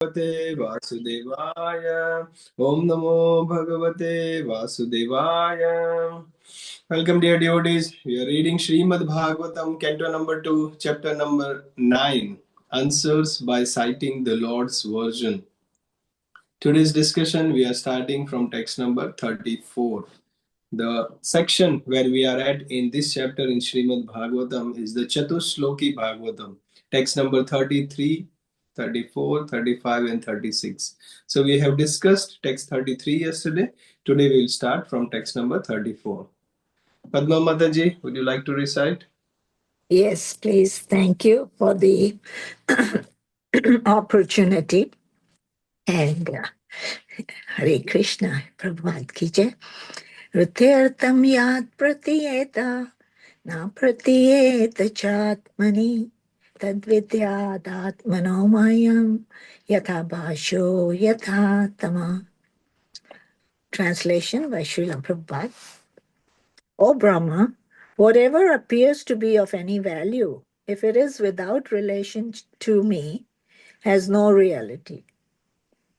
Bhagavate Vasudevaya. Om Namo Bhagavate Vasudevaya. Welcome, dear devotees. We are reading Srimad Bhagavatam, Canto number 2, chapter number 9. Answers by citing the Lord's version. Today's discussion, we are starting from text number 34. The section where we are at in this chapter in Srimad Bhagavatam is the Chatushloki Bhagavatam, text number 33, 34, 35, and 36. So we have discussed text 33 yesterday. Today we will start from text number 34. Padma Mataji, would you like to recite? Yes, please. Thank you for the opportunity. And Hare Krishna, Prabhupada ki jai. Rutirtam yad pratiyeta, na pratiyeta chatmani, tadvidyadatmano mayam, yatha bhasho yatha tama. Translation by Srila Prabhupada. O Brahma, whatever appears to be of any value, if it is without relation to me, has no reality.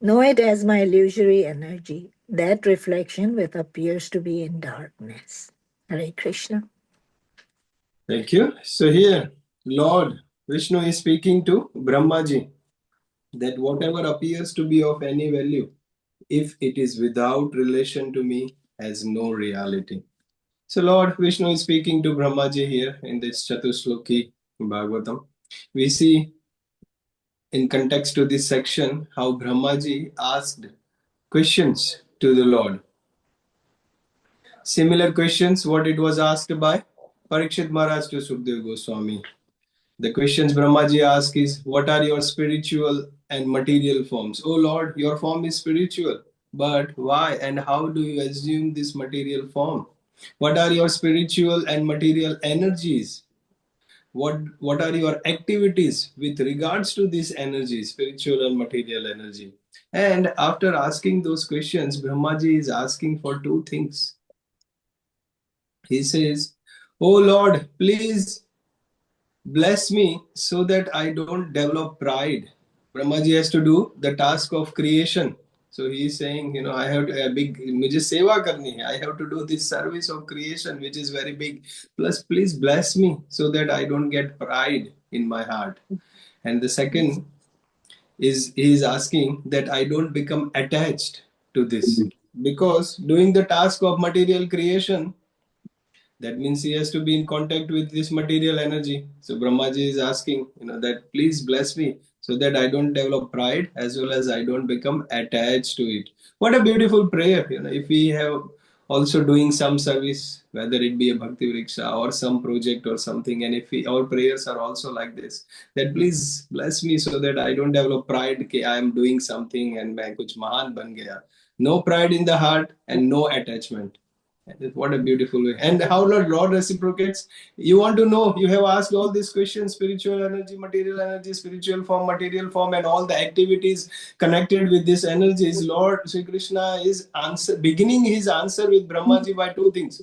Know it as my illusory energy, that reflection which appears to be in darkness. Hare Krishna. Thank you. So here, Lord Vishnu is speaking to Brahmaji that whatever appears to be of any value, if it is without relation to me, has no reality. So Lord Vishnu is speaking to Brahmaji here in this Chatushloki Bhagavatam. We see in context to this section how Brahmaji asked questions to the Lord. Similar questions what it was asked by Parikshit Maharaj to Sukdev Goswami. The questions Brahmaji asked is, what are your spiritual and material forms? Oh Lord, your form is spiritual, but why and how do you assume this material form? What are your spiritual and material energies? What are your activities with regards to this energy, spiritual and material energy? And after asking those questions, Brahmaji is asking for two things. He says, oh Lord, please bless me so that I don't develop pride. Brahmaji has to do the task of creation. So he is saying, I have to, mujhe seva karni hai. I have to do this service of creation, which is very big. Plus, please bless me so that I don't get pride in my heart. And the second is he is asking that I don't become attached to this. Because doing the task of material creation, that means he has to be in contact with this material energy. So Brahmaji is asking, that please bless me so that I don't develop pride as well as I don't become attached to it. What a beautiful prayer. If we have also doing some service, whether it be a Bhakti Vriksha or some project or something, and if our prayers are also like this, that please bless me so that I don't develop pride that I am doing something and main kuch mahan ban gaya. No pride in the heart and no attachment. What a beautiful way. And how Lord reciprocates. You want to know, you have asked all these questions, spiritual energy, spiritual form, material form, and all the activities connected with these energies. Lord Sri Krishna is beginning his answer with Brahmaji by two things.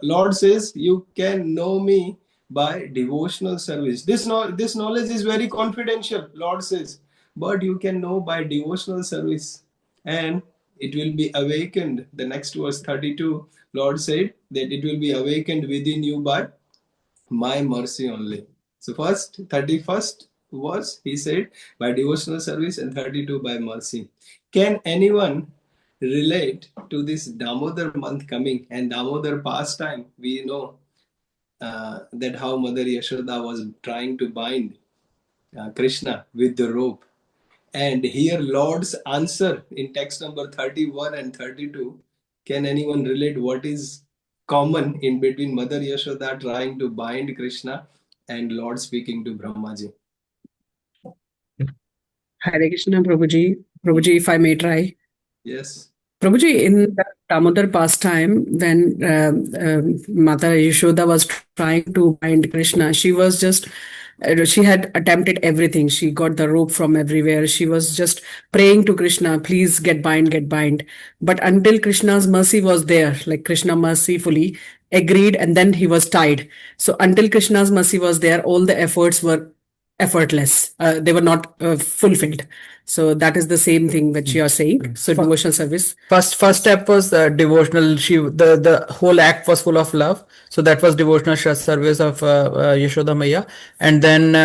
Lord says, you can know me by devotional service. This knowledge is very confidential, Lord says, but you can know by devotional service. And it will be awakened. The next verse 32, Lord said that it will be awakened within you by my mercy only. So first, 31st verse, he said by devotional service, and 32 by mercy. Can anyone relate to this Damodar month coming and Damodar pastime? We know that how Mother Yashoda was trying to bind Krishna with the rope. And here Lord's answer in text number 31 and 32. Can anyone relate what is common in between Mother Yashoda trying to bind Krishna and Lord speaking to Brahmaji? Hare Krishna, Prabhuji. Prabhuji, if I may try. Yes. Prabhuji, in the Damodar pastime, when Mata Yashoda was trying to bind Krishna, she was just, she had attempted everything. She got the rope from everywhere. She was just praying to Krishna, please get bind, get bind. But until Krishna's mercy was there, like Krishna mercifully agreed, and then he was tied. So until Krishna's mercy was there, all the efforts were effortless. They were not fulfilled. So that is the same thing which you are saying. So devotional service. First step was devotional. The whole act was full of love. So that was devotional service of Yashoda Maya. And then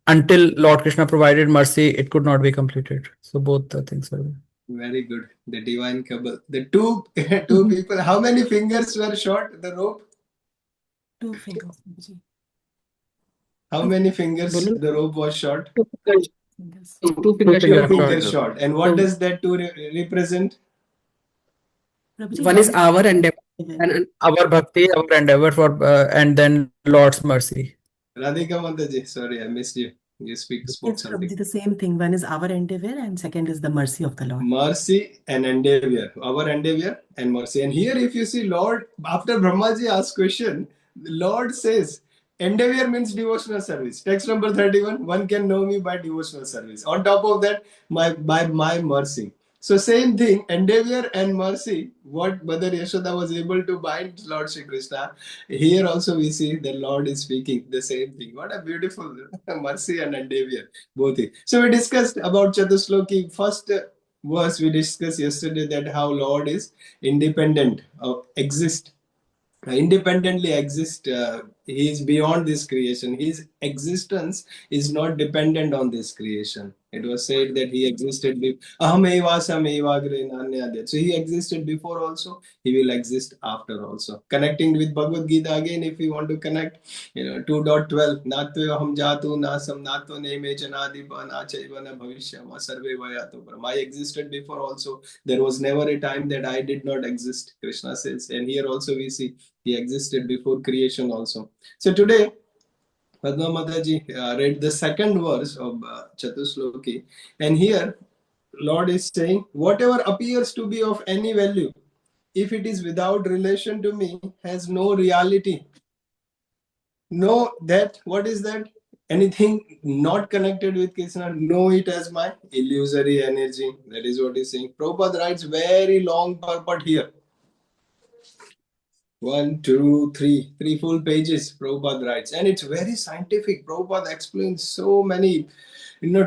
until Lord Krishna provided mercy, it could not be completed. So both the things were. Very good. The divine couple. The two people. How many fingers were short? The rope. 2 fingers. How many fingers the rope was short? Fingers. Two fingers Two short. fingers short. And what does that two represent? Prabhuji, One is our endeavor and Our bhakti, our endeavor for, and then Lord's mercy. Radhika Mataji, sorry, I missed you. You spoke yes, something. Prabhuji, the same thing. One is our endeavor and second is the mercy of the Lord. Mercy and endeavor. Our endeavor and mercy. And here if you see Lord, after Brahmaji asked question, the Lord says, endeavor means devotional service. Text number 31, one can know me by devotional service. On top of that, by my mercy. So same thing, endeavor and mercy, what Mother Yashoda was able to bind Lord Shri Krishna. Here also we see the Lord is speaking the same thing. What a beautiful mercy and endeavor, both. So we discussed about Chatusloki. First verse we discussed yesterday that how Lord is independent, independently exist. He is beyond this creation. His existence is not dependent on this creation. It was said that he existed before. So he existed before also. He will exist after also. Connecting with Bhagavad Gita again, if we want to connect, 2.12. Natyo ham jatu nasam natyo neme chanadipa na chaiva na bhavishyama sarve vayato param. I existed before also. There was never a time that I did not exist, Krishna says. And here also we see he existed before creation also. So today, Padma Mataji read the second verse of Chatusloki, and here Lord is saying, whatever appears to be of any value, if it is without relation to me, has no reality. Know that, what is that? Anything not connected with Krishna, know it as my illusory energy. That is what he's saying. Prabhupada writes very long purport here. 1, 2, 3, 3 full pages Prabhupada writes, and it's very scientific. Prabhupada explains so many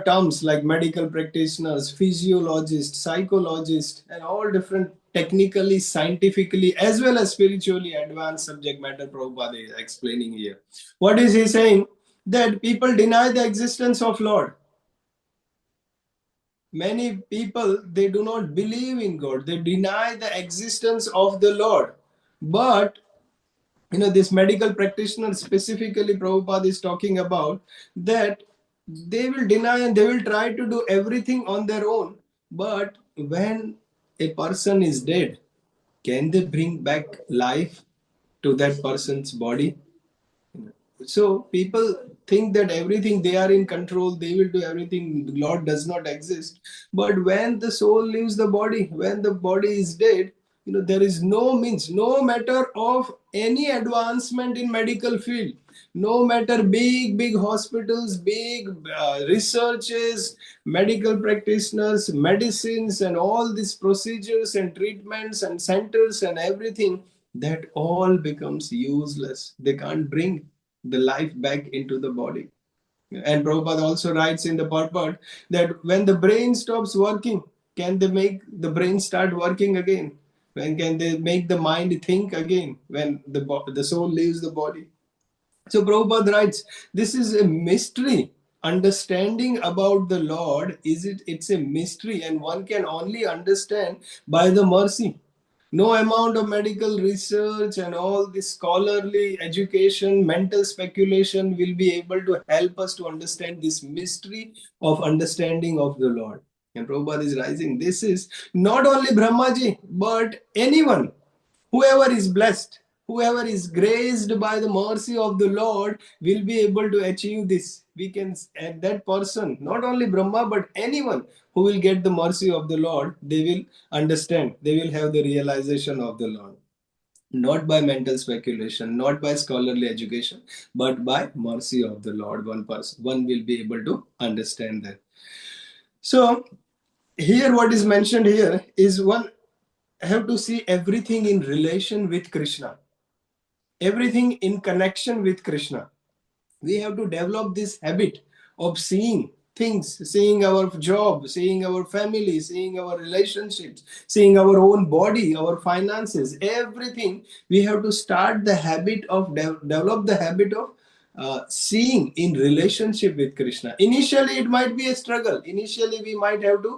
terms like medical practitioners, physiologists, psychologists, and all different technically, scientifically, as well as spiritually advanced subject matter Prabhupada is explaining here. What is he saying? That people deny the existence of Lord. Many people, they do not believe in God. They deny the existence of the Lord. But this medical practitioner specifically Prabhupada is talking about, that they will deny and they will try to do everything on their own. But when a person is dead, can they bring back life to that person's body? So people think that everything they are in control, they will do everything. Lord does not exist. But when the soul leaves the body, when the body is dead, there is no means, no matter of any advancement in medical field, no matter big hospitals, big researches, medical practitioners, medicines, and all these procedures and treatments and centers and everything, that all becomes useless. They can't bring the life back into the body. And Prabhupada also writes in the purport that when the brain stops working, can they make the brain start working again? When can they make the mind think again when the soul leaves the body? So Prabhupada writes, this is a mystery. Understanding about the Lord, it's a mystery, and one can only understand by the mercy. No amount of medical research and all this scholarly education, mental speculation will be able to help us to understand this mystery of understanding of the Lord. And Prabhupada is rising. This is not only Brahmaji, but anyone, whoever is blessed, whoever is graced by the mercy of the Lord will be able to achieve this. We can, and that person, not only Brahma, but anyone who will get the mercy of the Lord, they will understand, they will have the realization of the Lord. Not by mental speculation, not by scholarly education, but by mercy of the Lord. One will be able to understand that. So here what is mentioned here is one have to see everything in relation with Krishna, everything in connection with Krishna. We have to develop this habit of seeing things, seeing our job, seeing our family, seeing our relationships, seeing our own body, our finances, everything. We have to start the habit of develop the habit of seeing in relationship with Krishna. Initially, it might be a struggle. Initially, we might have to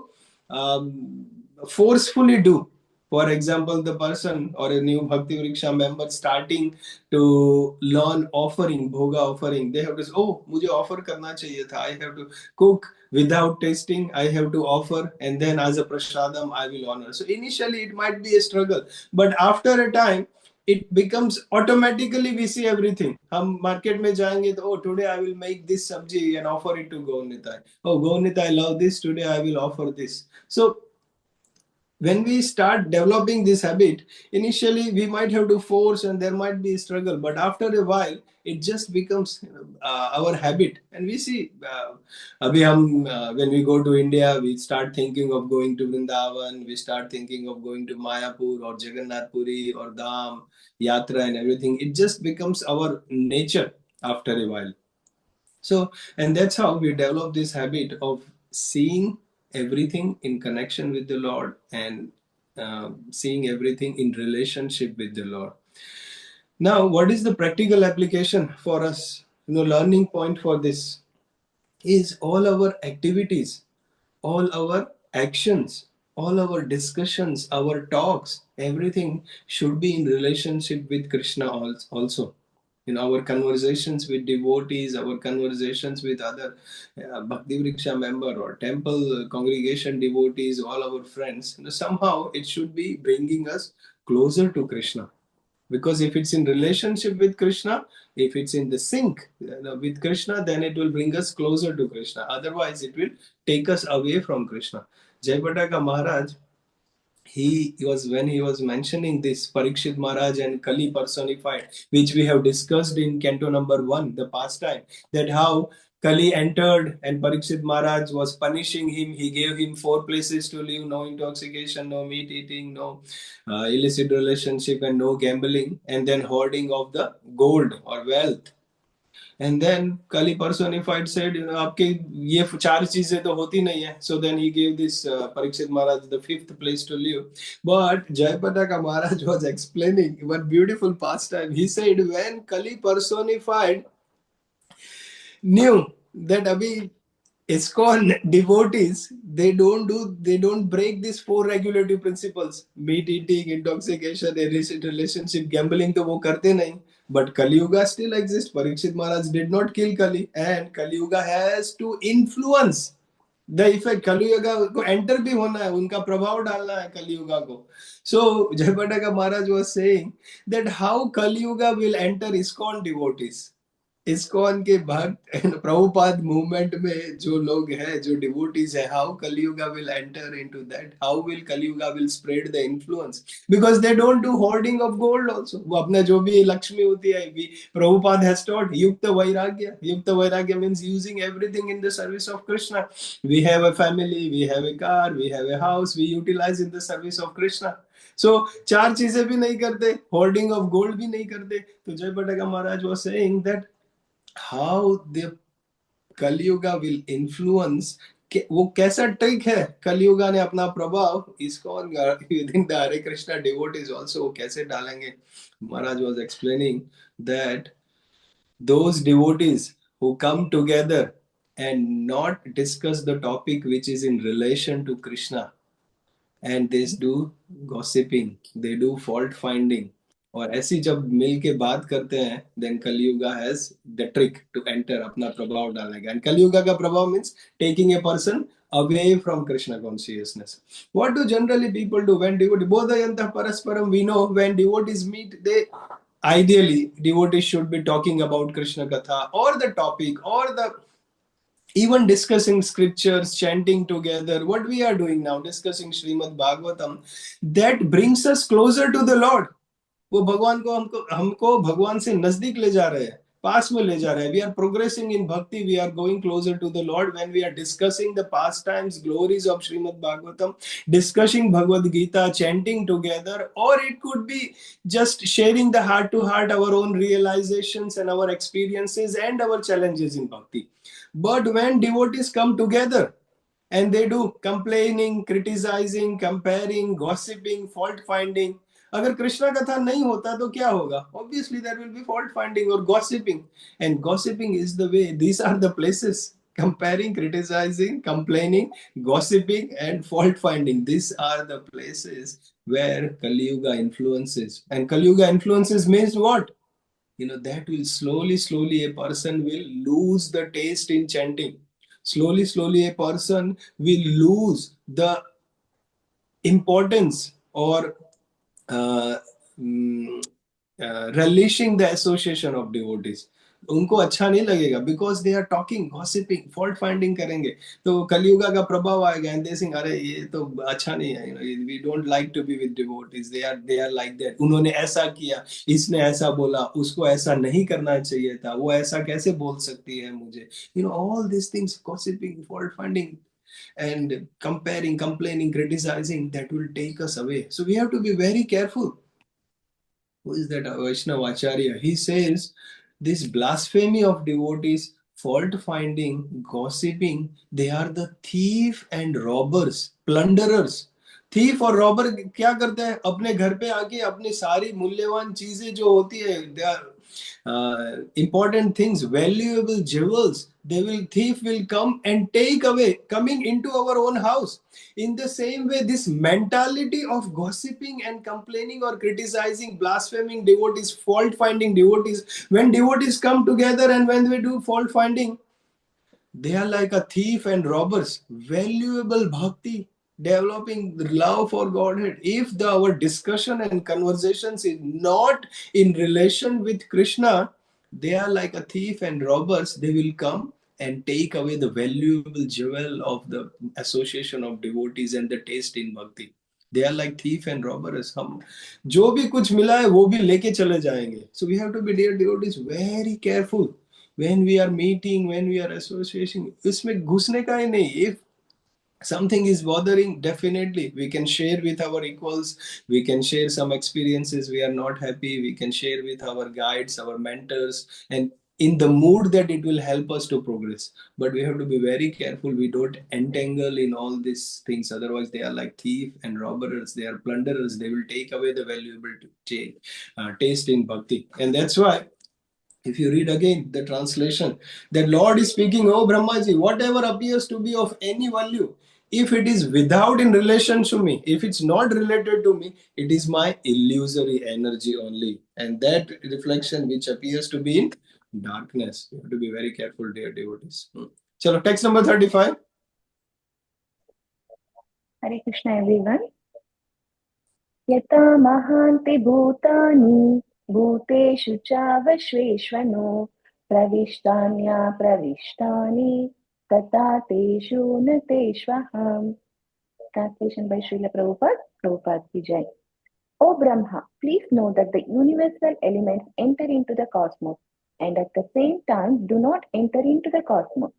forcefully do. For example, the person or a new Bhakti Vriksha member starting to learn offering, bhoga offering, they have to say, oh, मुझे offer करना चाहिए था. I have to cook without tasting. I have to offer, and then as a prasadam, I will honor. So initially, it might be a struggle, but after a time, it becomes automatically we see everything. हम market में जाएंगे तो oh, today I will make this sabji and offer it to Gaunita. Oh, Gaunita, I love this. Today I will offer this. So when we start developing this habit, initially we might have to force and there might be a struggle, but after a while it just becomes our habit. And we see when we go to India, we start thinking of going to Vrindavan, we start thinking of going to Mayapur or Jagannath Puri or Dham, Yatra and everything. It just becomes our nature after a while. So, and that's how we develop this habit of seeing everything in connection with the Lord and seeing everything in relationship with the Lord. Now, what is the practical application for us? Learning point for this is all our activities, all our actions, all our discussions, our talks, everything should be in relationship with Krishna also. Our conversations with devotees, our conversations with other Bhakti Vriksha member or temple congregation devotees, all our friends, somehow it should be bringing us closer to Krishna. Because if it's in relationship with Krishna, if it's in the sync with Krishna, then it will bring us closer to Krishna. Otherwise, it will take us away from Krishna. Jayapataka Maharaj, when he was mentioning this Parikshit Maharaj and Kali personified, which we have discussed in Canto number 1, the pastime, that how Kali entered and Parikshit Maharaj was punishing him. He gave him 4 places to live: no intoxication, no meat eating, no illicit relationship, and no gambling, and then hoarding of the gold or wealth. And then Kali personified said, आपके ये 4 चीजें तो होती नहीं है. So then he gave this Parikshit Maharaj the 5th place to live. But Jayapataka Maharaj was explaining one beautiful pastime. He said when Kali personified knew that abhi ISKCON devotees, they don't break these 4 regulative principles: meat eating, intoxication, illicit relationship, gambling. तो वो करते नहीं. But Kali Yuga still exists. Parikshit Maharaj did not kill Kali, and Kali Yuga has to influence the effect. Kali Yuga को enter भी होना है, उनका प्रभाव डालना है Kali Yuga को. So Jayapataka Maharaj was saying that how Kali Yuga will enter ISKCON devotees. ISKCON के भक्त प्रभुपाद मूवमेंट में जो लोग हैं, जो डिवोटीज है, how Kali Yuga will enter into that, how will Kali Yuga will spread the influence, because they don't do hoarding of gold also. वो अपना जो भी लक्ष्मी होती है, Prabhupada has taught युक्त वैराग्य means using everything in the service of Krishna. We have a family, we have a car, we have a house, we utilize in the service of Krishna. So 4 चीजें भी नहीं करते, hoarding of gold भी नहीं करते. तो Jayapataka Maharaj was saying that how the Kali Yuga will influence, वो कैसा ट्रिक है कलियुगा ने अपना प्रभाव ISKCON within the Hare Krishna devotees also वो कैसे डालेंगे. Maharaj was explaining that those devotees who come together and not discuss the topic which is in relation to Krishna, and they do gossiping, they do fault finding, और ऐसी जब मिल के बात करते हैं, then Kaliyuga has the trick to enter, अपना प्रभाव डालने का. And Kaliyuga का प्रभाव means taking a person away from Krishna consciousness. What do generally people do when devotees bodhayantah parasparam? We know when devotees meet, they ideally devotees should be talking about Krishna Katha or the topic or the even discussing scriptures, chanting together. What we are doing now, discussing Srimad Bhagavatam, that brings us closer to the Lord. वो भगवान को हमको भगवान से नजदीक ले जा रहे हैं, पास में ले जा रहे हैं. We are progressing in bhakti, we are going closer to the Lord when we are discussing the pastimes, glories of Srimad Bhagavatam, discussing Bhagavad Gita, chanting together, or it could be just sharing the heart to heart our own realizations and our experiences and our challenges in bhakti. But when devotees come together and they do complaining, criticizing, comparing, gossiping, fault finding, अगर कृष्णा कथा नहीं होता तो क्या होगा? Obviously there will be fault finding or gossiping, and gossiping is the way. These are the places: comparing, criticizing, complaining, gossiping, and fault finding. These are the places where Kali Yuga influences. And Kali Yuga influences means what? That will slowly a person will lose the taste in chanting. Slowly a person will lose the importance or uh, mm, relishing the association of devotees. उनको अच्छा नहीं लगेगा, because they are talking, gossiping, fault finding करेंगे, तो कलियुगा का प्रभाव आएगा, and they think अरे ये तो अच्छा नहीं है, we don't like to be with devotees, they are like that, उन्होंने ऐसा किया, इसने ऐसा बोला, उसको ऐसा नहीं करना चाहिए था, वो ऐसा कैसे बोल सकती है मुझे, all these things, gossiping, fault finding, and comparing, complaining, criticizing, that will take us away. So we have to be very careful. Who is that Vaishnava Acharya? He says this blasphemy of devotees, fault finding, gossiping, they are the thief and robbers, plunderers. Thief और robber क्या करते हैं? अपने घर पे आके अपनी सारी मूल्यवान चीजें जो होती है, they are important things, valuable jewels, thief will come and take away, coming into our own house. In the same way, this mentality of gossiping and complaining or criticizing, blaspheming devotees, fault finding devotees, when devotees come together and when we do fault finding, they are like a thief and robbers. Valuable bhakti, developing love for Godhead. If our discussion and conversations is not in relation with Krishna, they are like a thief and robbers. They will come and take away the valuable jewel of the association of devotees and the taste in bhakti. They are like thief and robbers. हम जो भी कुछ मिला है वो भी लेके चले जाएंगे. So we have to be, dear devotees, very careful when we are meeting, when we are associating. इसमें घुसने का ही नहीं. If something is bothering, definitely we can share with our equals, we can share some experiences, we are not happy, we can share with our guides, our mentors, and in the mood that it will help us to progress. But we have to be very careful we don't entangle in all these things, otherwise they are like thief and robbers, they are plunderers, they will take away the valuable taste in bhakti. And that's why if you read again the translation, the Lord is speaking, oh Brahmaji, whatever appears to be of any value, if it is without in relation to me, if it's not related to me, it is my illusory energy only. And that reflection which appears to be in darkness. You have to be very careful, dear devotees. Chalo, text number 35. Hare Krishna, everyone. Yata mahanti bhutani bhuteshu chavashveshvano pravishtanya pravishtani tata teshu nateshvaham. Translation by Srila Prabhupada. Prabhupada ki Jai. O Brahma, please know that the universal elements enter into the cosmos and at the same time do not enter into the cosmos.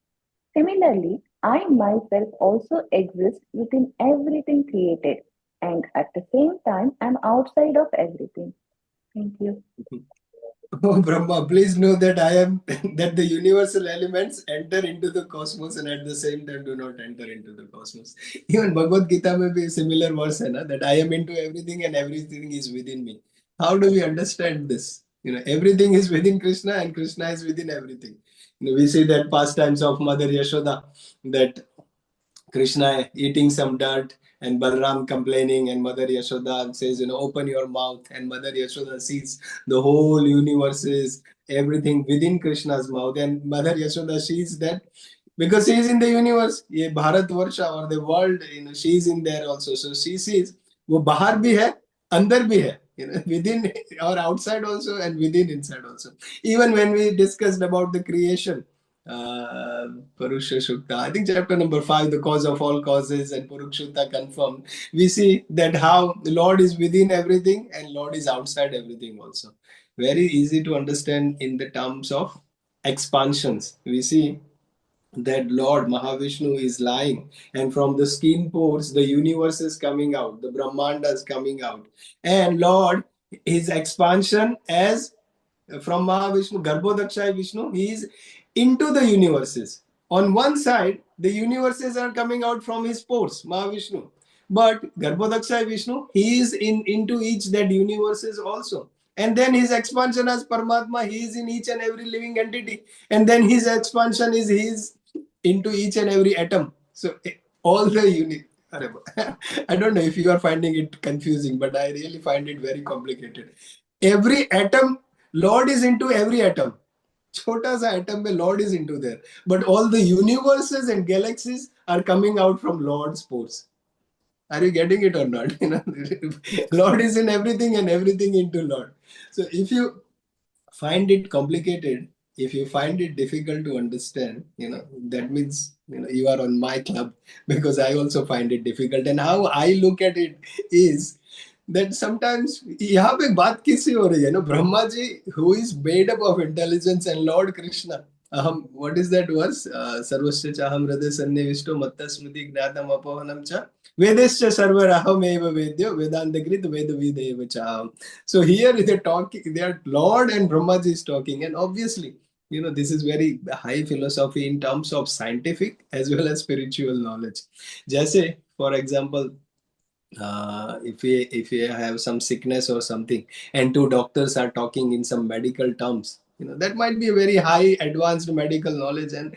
Similarly, I myself also exist within everything created and at the same time am outside of everything. Thank you. Oh Brahma, please know that I am that the universal elements enter into the cosmos and at the same time do not enter into the cosmos. Even Bhagavad Gita may be a similar verse, hai na, that I am into everything and everything is within me. How do we understand this? Everything is within Krishna and Krishna is within everything. We see that pastimes of Mother Yashoda, that Krishna eating some dirt and Balram complaining, and Mother Yashoda says, open your mouth. And Mother Yashoda sees the whole universe is everything within Krishna's mouth. And Mother Yashoda sees that because she is in the universe, ye Bharat Varsha or the world, she is in there also. So she sees, wo bahar bhi hai, andar bhi hai. Within or outside also and within inside also. Even when we discussed about the creation, Purusha Shukta, I think chapter number 5, the cause of all causes, and Purukshutta confirmed, we see that how the Lord is within everything and Lord is outside everything also. Very easy to understand in the terms of expansions. We see that Lord Mahavishnu is lying, and from the skin pores the universe is coming out, the Brahmanda is coming out, and Lord, his expansion as from Mahavishnu, Garbhodakshay Vishnu, he is into the universes. On one side, the universes are coming out from his pores, Mahavishnu. But Garbhodaksha Vishnu, he is into each that universes also. And then his expansion as Paramatma, he is in each and every living entity. And then his expansion is his into each and every atom. So all the I don't know if you are finding it confusing, but I really find it very complicated. Every atom, Lord is into every atom. छोटा सा atom में Lord is into there, but all the universes and galaxies are coming out from Lord's pores. Are you getting it or not? Lord is in everything and everything into Lord. So if you find it complicated, if you find it difficult to understand, that means you are on my club, because I also find it difficult. And how I look at it is that sometimes यहाँ पे बात किससे हो रही है ना, Brahma ji who is made up of intelligence and Lord Krishna. What is that verse? सर्वस्य चाहम हृदय सन्निविष्टो मत्त स्मृति ज्ञातम अपोहनम च वेदश्च सर्वरहमेव वेद्यो वेदांतकृत वेदविदेव चाहम. So here they are Lord and Brahma ji is talking, and obviously this is very high philosophy in terms of scientific as well as spiritual knowledge. जैसे for example, if we have some sickness or something, and two doctors are talking in some medical terms, that might be a very high advanced medical knowledge, and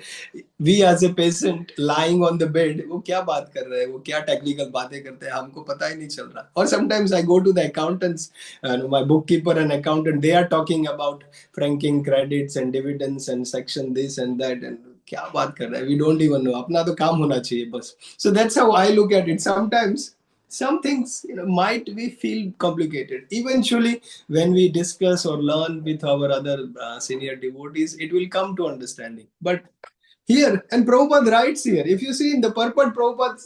we as a patient lying on the bed, वो क्या बात कर रहे हैं, वो क्या technical बातें करते हैं, हमको पता ही नहीं चल रहा. Or sometimes I go to the accountants, my bookkeeper and accountant, they are talking about franking credits and dividends and section this and that, and क्या बात कर रहे हैं, we don't even know. अपना तो काम होना चाहिए बस. So that's how I look at it. Sometimes some things might we feel complicated. Eventually, when we discuss or learn with our other senior devotees, it will come to understanding. But here, and Prabhupada writes here, if you see in the purport, Prabhupada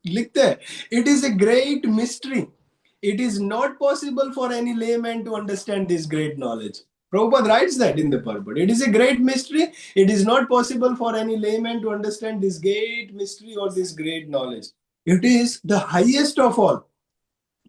likhte hai, it is a great mystery. It is not possible for any layman to understand this great knowledge. Prabhupada writes that in the purport. It is a great mystery. It is not possible for any layman to understand this great mystery or this great knowledge. It is the highest of all.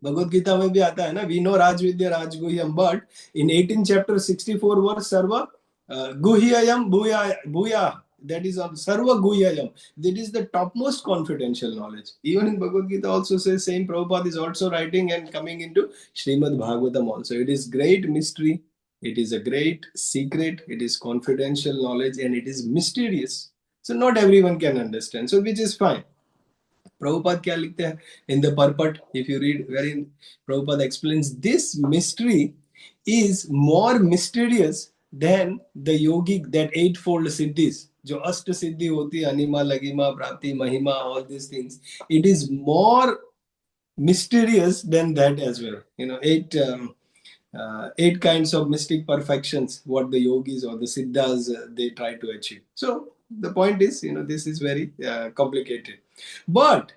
Bhagavad Gita में भी आता है ना, we know Rajvidya Rajguhyam, but in 18 chapter 64 verse Sarva Guhyayam Bhuya, that is on Sarva Guhyayam. That is the topmost confidential knowledge. Even in Bhagavad Gita also says same. Prabhupada is also writing and coming into Srimad Bhagavatam also. It is great mystery. It is a great secret. It is confidential knowledge and it is mysterious. So not everyone can understand. So which is fine. Prabhupada क्या लिखते हैं in the purport, if you read, wherein Prabhupada explains this mystery is more mysterious than the yogic, that eightfold siddhis, जो अष्ट सिद्धि होती है, अनिमा लगिमा प्राप्ति महिमा, all these things, it is more mysterious than that as well. Eight kinds of mystic perfections, what the yogis or the siddhas they try to achieve. So the point is, this is very complicated, but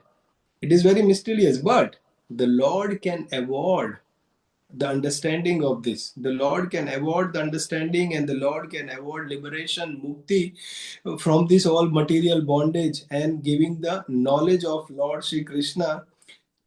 it is very mysterious. But the Lord can award the understanding of this. The Lord can award the understanding, and the Lord can award liberation, mukti, from this all material bondage, and giving the knowledge of Lord Shri Krishna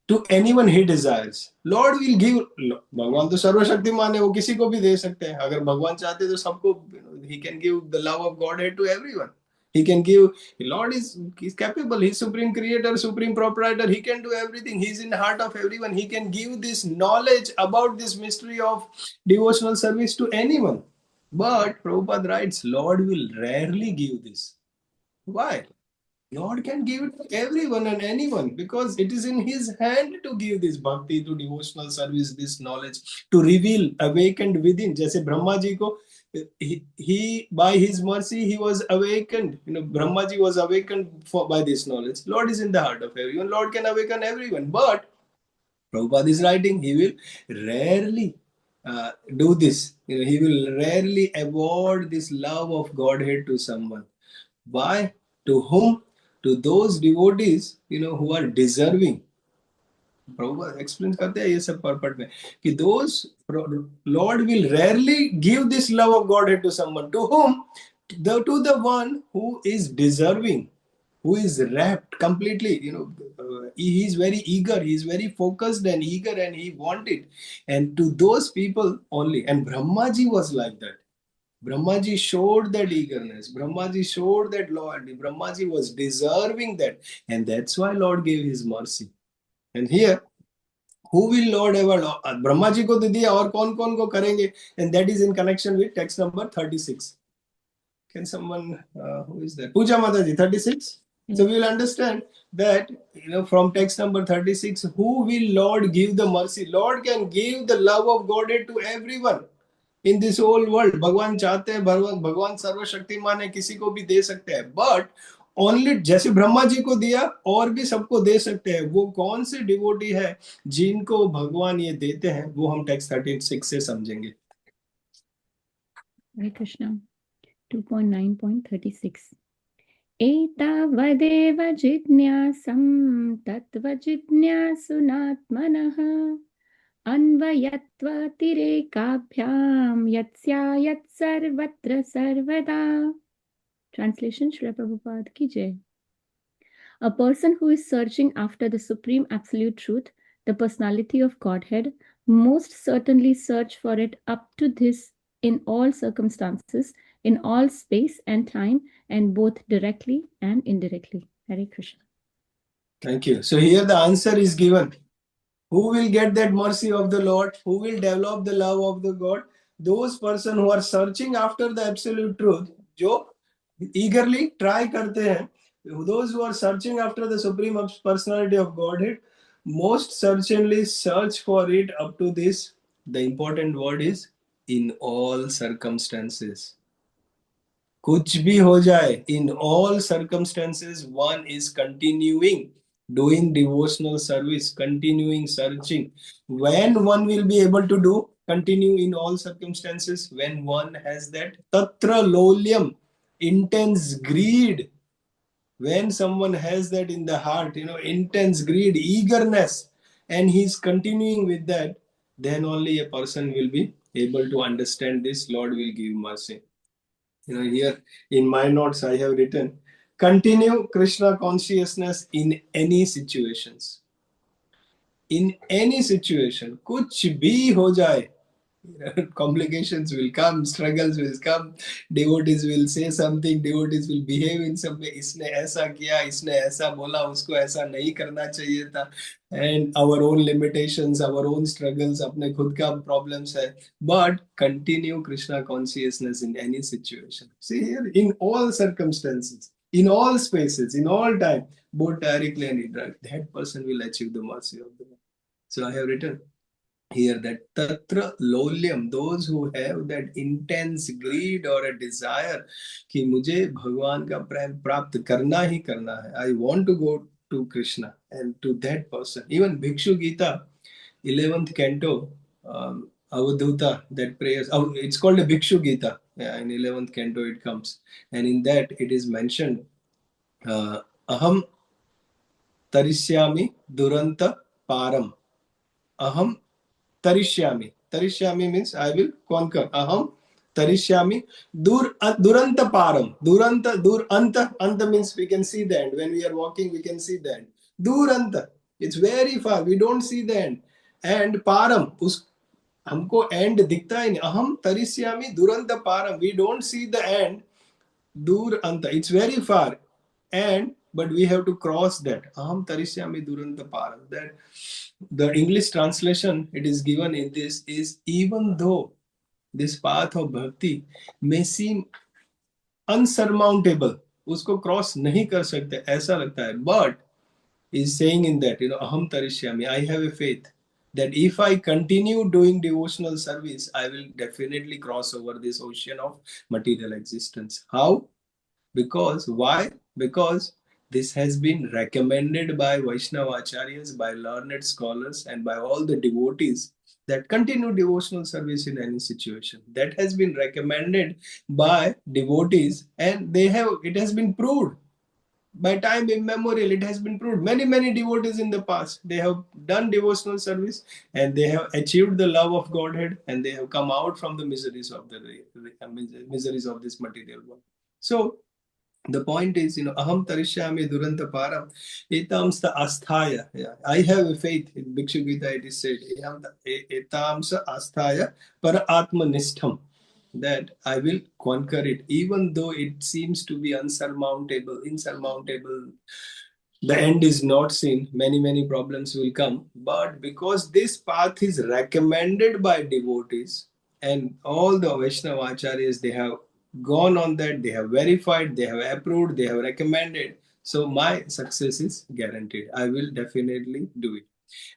to anyone he desires. Lord will give. भगवान तो सर्वशक्तिमान है, वो किसी को भी दे सकते हैं. अगर भगवान चाहते तो सबको, he can give the love of Godhead to everyone. He can give. Lord is capable. He's supreme creator, supreme proprietor. He can do everything. He's in the heart of everyone. He can give this knowledge about this mystery of devotional service to anyone. But Prabhupada writes, Lord will rarely give this. Why? Lord can give it to everyone and anyone, because it is in his hand to give this bhakti, to devotional service, this knowledge, to reveal awakened within. जैसे ब्रह्मा जी को, he by his mercy he was awakened. Brahma ji was awakened by this knowledge. Lord is in the heart of everyone. Lord can awaken everyone. But Prabhupada is writing, he will rarely do this. He will rarely award this love of Godhead to someone. Why? To whom? To those devotees, who are deserving. Prabhupada explains करते हैं ये सब purport में कि those Lord will rarely give this love of Godhead to someone. To whom? To the one who is deserving, who is rapt completely. He is very eager, he is very focused and eager, and he wants it. And to those people only. And Brahma ji was like that. Brahmaji showed that eagerness. Brahmaji showed that loyalty. Brahmaji was deserving that. And that's why Lord gave his mercy. And here, who will Lord ever? Brahma ji को तो दिया और कौन को करेंगे? And that is in connection with text number 36. Can someone, who is that? Puja Mataji, 36. So we will understand that, from text number 36, who will Lord give the mercy? Lord can give the love of Godhead to everyone in this whole world. भगवान चाहते हैं, भगवान सर्वशक्तिमान है, किसी को भी दे सकते हैं. But ओनली जैसे ब्रह्मा जी को दिया और भी सबको दे सकते हैं. वो कौन से डिवोटी है जिनको भगवान ये देते हैं, वो हम टेक्स्ट 36 से समझेंगे. Hare Krishna. 2.9.36 एतावदेव जिज्ञासं तत्त्वजिज्ञासुनात्मनः अन्वयत्वातिरेकाभ्यां यत्स्यायत् सर्वत्र सर्वदा. Translation Srila Prabhupada ki jai. A person who is searching after the supreme absolute truth, the personality of Godhead, most certainly search for it up to this in all circumstances, in all space and time, and both directly and indirectly. Hare Krishna. Thank you. So here the answer is given. Who will get that mercy of the Lord? Who will develop the love of the God? Those person who are searching after the absolute truth, जो eagerly try करते हैं, those who are searching after the supreme personality of Godhead, most certainly search for it up to this. The important word is in all circumstances. कुछ भी हो जाए, in all circumstances, one is continuing doing devotional service, continuing searching. When one will be able to do continue in all circumstances? When one has that tatra lolyam, intense greed. When someone has that in the heart, intense greed, eagerness, and he's continuing with that, then only a person will be able to understand this. Lord will give mercy. Here in my notes I have written, continue Krishna consciousness in any situations. In any situation, कुछ भी हो जाए, complications will come, struggles will come, devotees will say something, devotees will behave in some way. इसने ऐसा किया, इसने ऐसा बोला, उसको ऐसा नहीं करना चाहिए था. And our own limitations, our own struggles, अपने खुद का problems है. But continue Krishna consciousness in any situation. See here, in all circumstances, in all spaces, in all time, both directly and indirectly, that person will achieve the mercy of the Lord. So I have written here that tatra lolyam, those who have that intense greed or a desire कि मुझे भगवान का प्रेम प्राप्त करना ही करना है, I want to go to Krishna, and to that person, even Bhikshu Gita 11th canto, Avadhuta, that prayers, it's called a Bhikshu Gita, in 11th canto it comes, and in that it is mentioned, aham tarishyami duranta param, aham tarishyami. Tarishyami means I will conquer. Aham tarishyami duranta param. Anta means we can see the end. When we are walking, we can see the end. Duranta, it's very far. We don't see the end. And param, हमको end दिखता ही नहीं. Aham tarishyami duranta param. We don't see the end. Dur anta, it's very far. But we have to cross that. Aham tarishyami duranta param. That the English translation it is given in this is, even though this path of bhakti may seem unsurmountable, उसको cross नहीं कर सकते ऐसा लगता है, but is saying in that, aham tarishyami, I have a faith that if I continue doing devotional service, I will definitely cross over this ocean of material existence. How? Because why? Because this has been recommended by Vaishnava Acharyas, by learned scholars, and by all the devotees that continue devotional service in any situation. That has been recommended by devotees, and it has been proved. By time immemorial, it has been proved. Many devotees in the past, they have done devotional service and they have achieved the love of Godhead, and they have come out from the miseries of this material world. So the point is, aham tarishyami duranta param etamsa asthaya. I have a faith. In Bhikshu Gita it is said, etamsa asthaya para atmanishtham. that I will conquer it, even though it seems to be insurmountable. The end is not seen. Many problems will come. But because this path is recommended by devotees, and all the Vaishnava Acharyas, they have gone on that, they have verified, they have approved, they have recommended. So my success is guaranteed. I will definitely do it.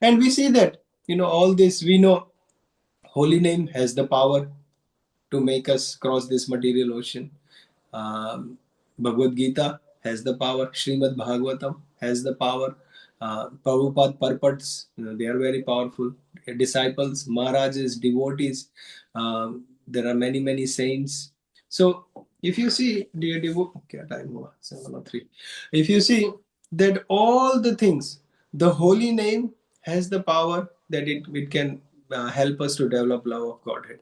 And we see that, all this, we know holy name has the power to make us cross this material ocean. Bhagavad Gita has the power. Srimad Bhagavatam has the power. Prabhupada purports, they are very powerful. Disciples, Maharajas, devotees, there are many saints. So if you see, dear devotee, okay, time over, 7:03. If you see that all the things, the holy name has the power that it can help us to develop love of Godhead.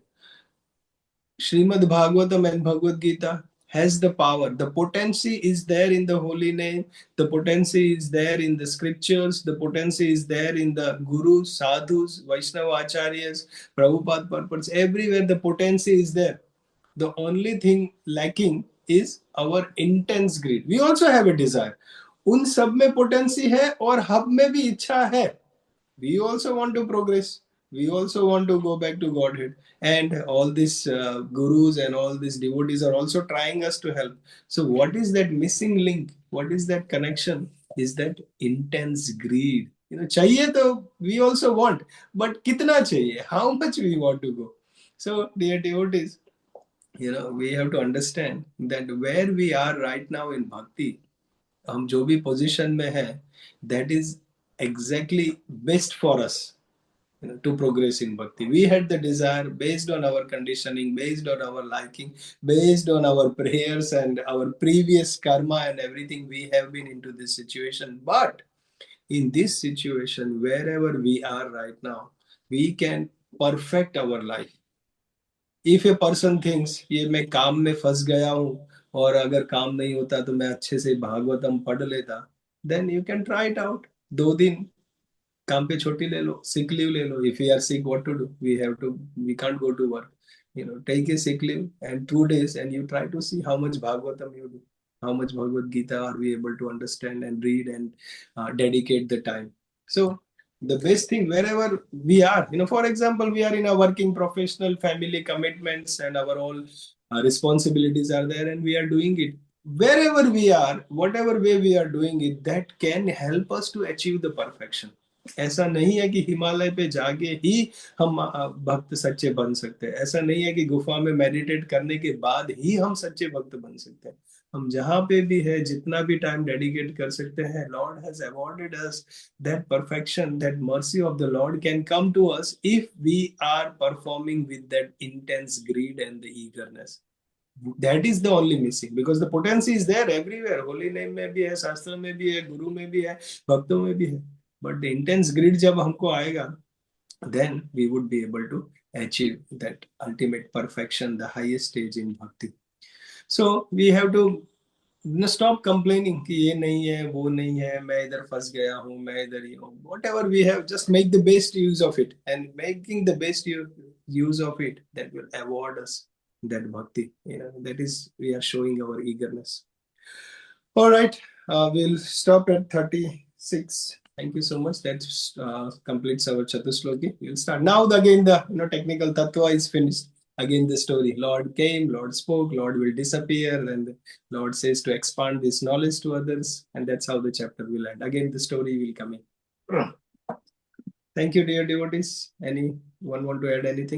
Srimad Bhagavatam and Bhagavad Gita has the power. The potency is there in the holy name. The potency is there in the scriptures. The potency is there in the gurus, sadhus, Vaishnava acharyas, Prabhupada purports. Everywhere the potency is there. The only thing lacking is our intense greed. We also have a desire. उन सब में potency है और हम में भी इच्छा है. We also want to progress. We also want to go back to Godhead. And all these gurus and all these devotees are also trying us to help. So what is that missing link? What is that connection? Is that intense greed. Chahiye to we also want, but kitna chahiye? How much we want to go? So dear devotees, we have to understand that where we are right now in bhakti, हम जो भी position में है, that is exactly best for us, to progress in bhakti. We had the desire based on our conditioning, based on our liking, based on our prayers and our previous karma and everything. We have been into this situation. But in this situation, wherever we are right now, we can perfect our life. If a person thinks ये मैं काम में फंस गया हूँ और अगर काम नहीं होता तो मैं अच्छे से भागवतम पढ़ लेता, then you can try it out. 2 दिन काम पे छुट्टी ले लो, sick leave ले लो. If we are sick, what to do? We can't go to work. Take a sick leave and 2 days and you try to see how much Bhagavatam you do, how much Bhagavad Gita are we able to understand and read and dedicate the time. So the best thing wherever we are, for example, we are in a working professional family commitments and our all responsibilities are there and we are doing it. Wherever we are, whatever way we are doing it, that can help us to achieve the perfection. ऐसा नहीं है कि हिमालय पे जाके ही हम भक्त सच्चे बन सकते हैं. ऐसा नहीं है कि गुफा में मेडिटेट करने के बाद ही हम सच्चे भक्त बन सकते हैं. हम जहां पे भी है, जितना भी टाइम डेडिकेट कर सकते हैं, lord has awarded us that perfection, that mercy of the lord can come to us if we are performing with that intense greed and the eagerness. That is the only missing, because the potency is there everywhere. Holy name में भी है, शास्त्र में भी है, गुरु में भी है, भक्तों में भी है. But the intense greed जब हमको आएगा, then we would be able to achieve that ultimate perfection, the highest stage in bhakti. So we have to stop complaining कि ये नहीं है, वो नहीं है, मैं इधर फंस गया हूँ, मैं इधर ही हूँ. Whatever we have, just make the best use of it, and making the best use of it, that will award us that bhakti. That is, we are showing our eagerness. All right, we'll stop at 36. Thank you so much. That completes our Chatusloki. We'll start now. Again, the technical tattva is finished. Again, the story. Lord came, Lord spoke, Lord will disappear, and the Lord says to expand this knowledge to others, and that's how the chapter will end. Again, the story will come in. Thank you, dear devotees. Anyone want to add anything?